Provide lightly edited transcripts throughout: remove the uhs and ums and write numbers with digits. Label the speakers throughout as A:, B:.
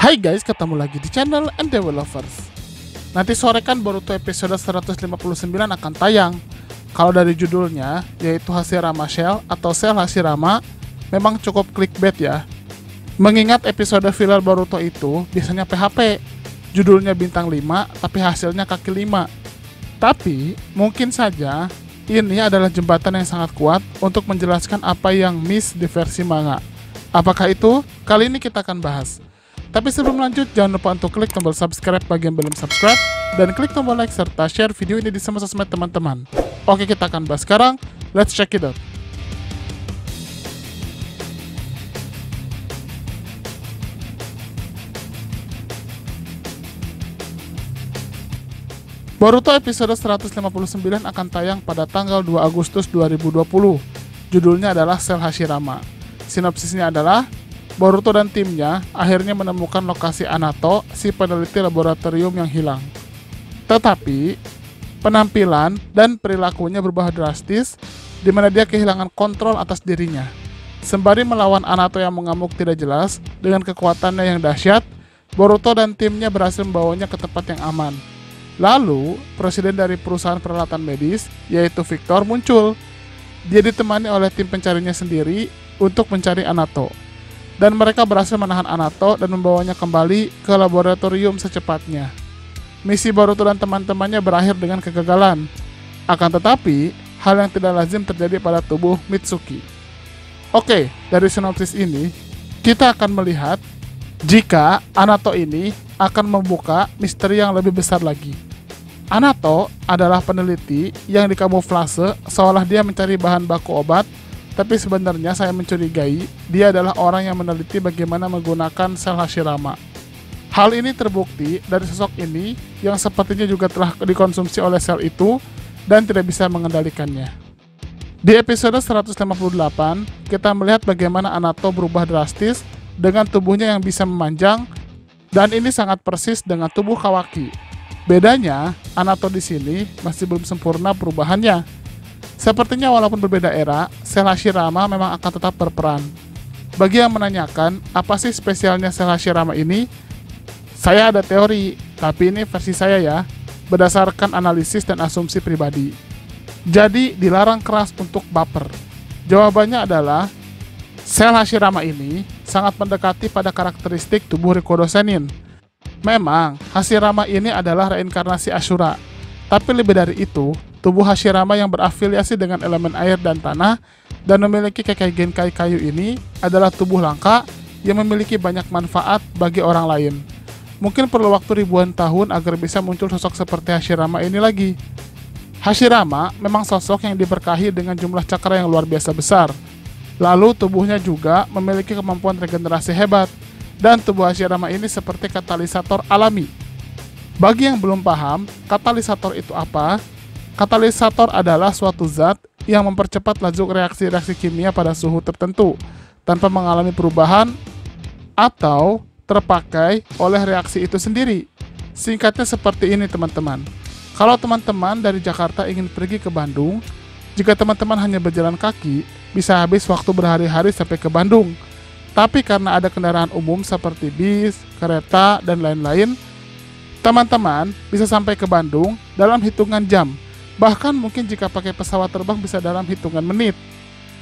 A: Hai guys, ketemu lagi di channel NDW Lovers. Nanti sore kan Boruto episode 159 akan tayang. Kalau dari judulnya, yaitu Hashirama Shell atau Shell Hashirama, memang cukup clickbait ya. Mengingat episode filler Boruto itu biasanya PHP, judulnya bintang 5 tapi hasilnya kaki 5. Tapi, mungkin saja ini adalah jembatan yang sangat kuat untuk menjelaskan apa yang miss di versi manga. Apakah itu? Kali ini kita akan bahas. Tapi sebelum lanjut, jangan lupa untuk klik tombol subscribe bagi yang belum subscribe, dan klik tombol like serta share video ini di semua sosmed teman-teman. Oke, kita akan bahas sekarang. Let's check it out. Boruto episode 159 akan tayang pada tanggal 2 Agustus 2020. Judulnya adalah Shell Hashirama. Sinopsisnya adalah Boruto dan timnya akhirnya menemukan lokasi Anato, si peneliti laboratorium yang hilang. Tetapi, penampilan dan perilakunya berubah drastis, di mana dia kehilangan kontrol atas dirinya. Sembari melawan Anato yang mengamuk tidak jelas, dengan kekuatannya yang dahsyat, Boruto dan timnya berhasil membawanya ke tempat yang aman. Lalu, presiden dari perusahaan peralatan medis, yaitu Victor, muncul. Dia ditemani oleh tim pencarinya sendiri untuk mencari Anato. Dan mereka berhasil menahan Anato dan membawanya kembali ke laboratorium secepatnya. Misi Boruto dan teman-temannya berakhir dengan kegagalan. Akan tetapi, hal yang tidak lazim terjadi pada tubuh Mitsuki. Oke, dari sinopsis ini, kita akan melihat jika Anato ini akan membuka misteri yang lebih besar lagi. Anato adalah peneliti yang dikamuflase seolah dia mencari bahan baku obat, tapi sebenarnya saya mencurigai dia adalah orang yang meneliti bagaimana menggunakan Shell Hashirama. Hal ini terbukti dari sosok ini yang sepertinya juga telah dikonsumsi oleh sel itu dan tidak bisa mengendalikannya. Di episode 158, kita melihat bagaimana Anato berubah drastis dengan tubuhnya yang bisa memanjang, dan ini sangat persis dengan tubuh Kawaki. Bedanya, Anato di sini masih belum sempurna perubahannya. Sepertinya walaupun berbeda era, Shell Hashirama memang akan tetap berperan. Bagi yang menanyakan, apa sih spesialnya Shell Hashirama ini? Saya ada teori, tapi ini versi saya ya, berdasarkan analisis dan asumsi pribadi. Jadi, dilarang keras untuk baper. Jawabannya adalah, Shell Hashirama ini sangat mendekati pada karakteristik tubuh Rikudo Sennin. Memang, Hashirama ini adalah reinkarnasi Ashura. Tapi lebih dari itu, tubuh Hashirama yang berafiliasi dengan elemen air dan tanah dan memiliki Kekkei Genkai kayu ini adalah tubuh langka yang memiliki banyak manfaat bagi orang lain. Mungkin perlu waktu ribuan tahun agar bisa muncul sosok seperti Hashirama ini lagi. Hashirama memang sosok yang diberkahi dengan jumlah cakra yang luar biasa besar. Lalu tubuhnya juga memiliki kemampuan regenerasi hebat, dan tubuh Hashirama ini seperti katalisator alami. Bagi yang belum paham, katalisator itu apa? Katalisator adalah suatu zat yang mempercepat laju reaksi-reaksi kimia pada suhu tertentu tanpa mengalami perubahan atau terpakai oleh reaksi itu sendiri. Singkatnya seperti ini teman-teman. Kalau teman-teman dari Jakarta ingin pergi ke Bandung, jika teman-teman hanya berjalan kaki, bisa habis waktu berhari-hari sampai ke Bandung. Tapi karena ada kendaraan umum seperti bis, kereta, dan lain-lain, teman-teman bisa sampai ke Bandung dalam hitungan jam. Bahkan mungkin jika pakai pesawat terbang bisa dalam hitungan menit.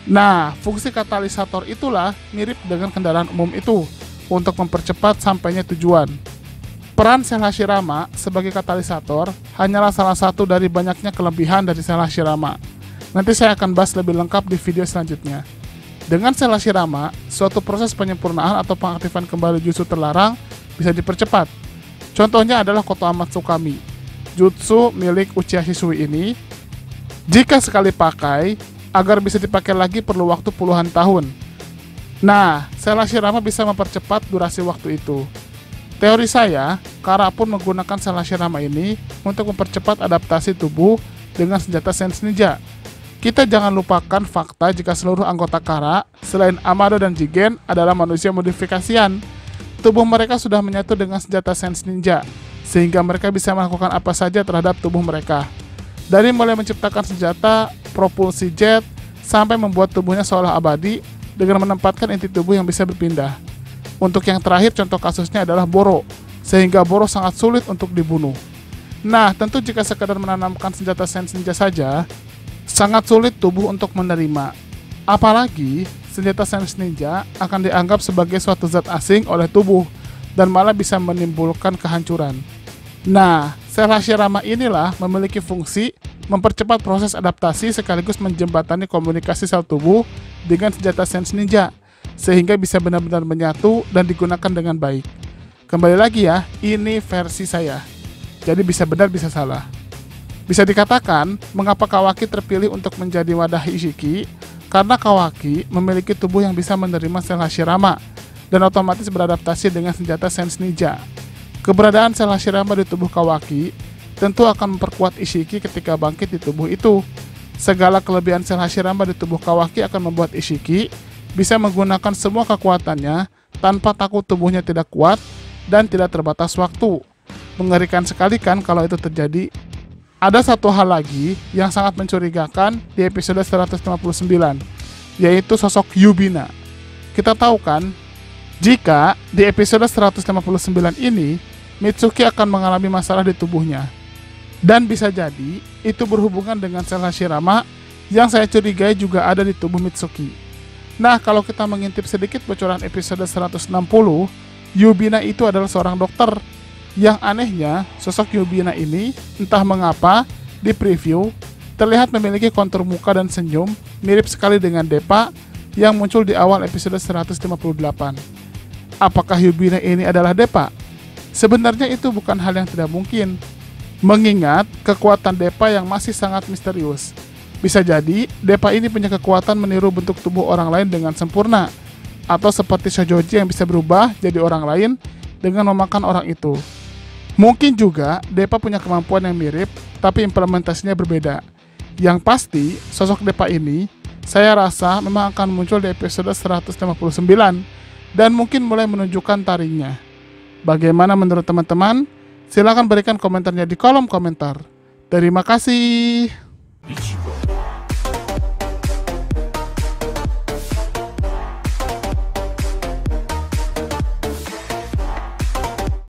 A: Nah, fungsi katalisator itulah mirip dengan kendaraan umum itu untuk mempercepat sampainya tujuan. Peran Shell Hashirama sebagai katalisator hanyalah salah satu dari banyaknya kelebihan dari Shell Hashirama. Nanti saya akan bahas lebih lengkap di video selanjutnya. Dengan Shell Hashirama, suatu proses penyempurnaan atau pengaktifan kembali jutsu terlarang bisa dipercepat. Contohnya adalah Koto Amatsukami. Jutsu milik Uchiha Hisui ini, jika sekali pakai, agar bisa dipakai lagi perlu waktu puluhan tahun. Nah, Shell Hashirama bisa mempercepat durasi waktu itu. Teori saya, Kara pun menggunakan Shell Hashirama ini untuk mempercepat adaptasi tubuh dengan senjata Sense Ninja. Kita jangan lupakan fakta jika seluruh anggota Kara, selain Amado dan Jigen, adalah manusia modifikasian. Tubuh mereka sudah menyatu dengan senjata Sense Ninja, sehingga mereka bisa melakukan apa saja terhadap tubuh mereka. Dari mulai menciptakan senjata, propulsi jet, sampai membuat tubuhnya seolah abadi dengan menempatkan inti tubuh yang bisa berpindah. Untuk yang terakhir contoh kasusnya adalah Boro, sehingga Boro sangat sulit untuk dibunuh. Nah, tentu jika sekadar menanamkan senjata Sense Ninja saja, sangat sulit tubuh untuk menerima. Apalagi, senjata Sense Ninja akan dianggap sebagai suatu zat asing oleh tubuh, dan malah bisa menimbulkan kehancuran. Nah, sel Hashirama inilah memiliki fungsi mempercepat proses adaptasi sekaligus menjembatani komunikasi sel tubuh dengan senjata Sense Ninja, sehingga bisa benar-benar menyatu dan digunakan dengan baik. Kembali lagi ya, ini versi saya. Jadi bisa benar bisa salah. Bisa dikatakan, mengapa Kawaki terpilih untuk menjadi wadah Ishiki? Karena Kawaki memiliki tubuh yang bisa menerima sel Hashirama dan otomatis beradaptasi dengan senjata Sense Ninja. Keberadaan sel Hashirama di tubuh Kawaki tentu akan memperkuat Ishiki ketika bangkit di tubuh itu. Segala kelebihan sel Hashirama di tubuh Kawaki akan membuat Ishiki bisa menggunakan semua kekuatannya tanpa takut tubuhnya tidak kuat dan tidak terbatas waktu. Mengerikan sekali kan kalau itu terjadi. Ada satu hal lagi yang sangat mencurigakan di episode 159, yaitu sosok Yubina. Kita tahu kan, jika di episode 159 ini, Mitsuki akan mengalami masalah di tubuhnya. Dan bisa jadi, itu berhubungan dengan sel Hashirama yang saya curigai juga ada di tubuh Mitsuki. Nah, kalau kita mengintip sedikit bocoran episode 160, Yubina itu adalah seorang dokter. Yang anehnya, sosok Yubina ini, entah mengapa, di preview, terlihat memiliki kontur muka dan senyum mirip sekali dengan Deppa yang muncul di awal episode 158. Apakah Yubina ini adalah Deppa? Sebenarnya itu bukan hal yang tidak mungkin, mengingat kekuatan Deppa yang masih sangat misterius. Bisa jadi, Deppa ini punya kekuatan meniru bentuk tubuh orang lain dengan sempurna, atau seperti Shojoji yang bisa berubah jadi orang lain dengan memakan orang itu. Mungkin juga Deppa punya kemampuan yang mirip, tapi implementasinya berbeda. Yang pasti, sosok Deppa ini, saya rasa memang akan muncul di episode 159, dan mungkin mulai menunjukkan taringnya. Bagaimana menurut teman-teman? Silahkan berikan komentarnya di kolom komentar. Terima kasih.